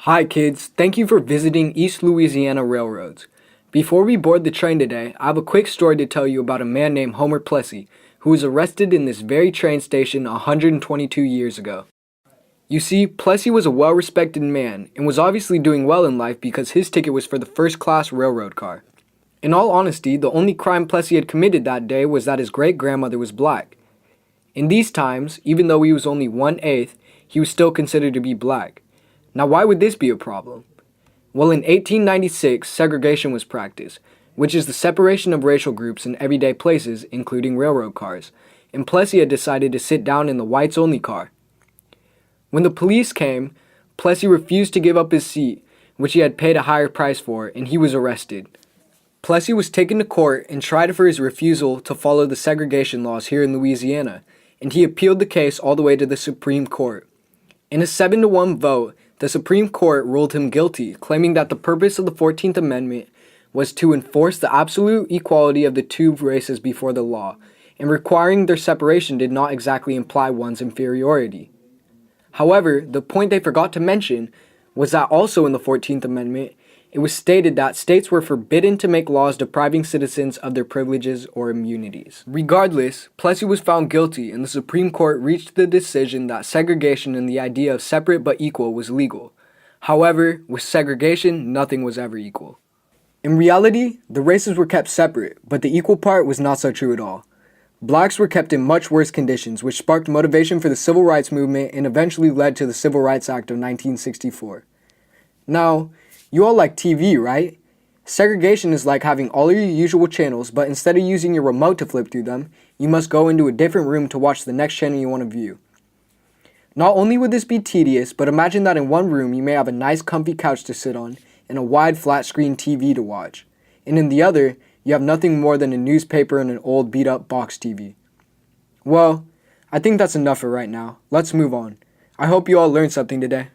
Hi kids, thank you for visiting East Louisiana Railroads. Before we board the train today, I have a quick story to tell you about a man named Homer Plessy, who was arrested in this very train station 122 years ago. You see, Plessy was a well-respected man and was obviously doing well in life because his ticket was for the first-class railroad car. In all honesty, the only crime Plessy had committed that day was that his great-grandmother was black. In these times, even though he was only 1/8, he was still considered to be black. Now, why would this be a problem? Well, in 1896, segregation was practiced, which is the separation of racial groups in everyday places, including railroad cars, and Plessy had decided to sit down in the whites-only car. When the police came, Plessy refused to give up his seat, which he had paid a higher price for, and he was arrested. Plessy was taken to court and tried for his refusal to follow the segregation laws here in Louisiana, and he appealed the case all the way to the Supreme Court. In a 7-1 vote, the Supreme Court ruled him guilty, claiming that the purpose of the 14th Amendment was to enforce the absolute equality of the two races before the law, and requiring their separation did not exactly imply one's inferiority. However, the point they forgot to mention was that also in the 14th Amendment, it was stated that states were forbidden to make laws depriving citizens of their privileges or immunities. Regardless, Plessy was found guilty, and the Supreme Court reached the decision that segregation and the idea of separate but equal was legal. However, with segregation, nothing was ever equal. In reality, the races were kept separate, but the equal part was not so true at all. Blacks were kept in much worse conditions, which sparked motivation for the Civil Rights Movement and eventually led to the Civil Rights Act of 1964. Now, you all like TV, right? Segregation is like having all your usual channels, but instead of using your remote to flip through them, you must go into a different room to watch the next channel you want to view. Not only would this be tedious, but imagine that in one room you may have a nice comfy couch to sit on and a wide flat screen TV to watch, and in the other, you have nothing more than a newspaper and an old beat up box TV. Well, I think that's enough for right now. Let's move on. I hope you all learned something today.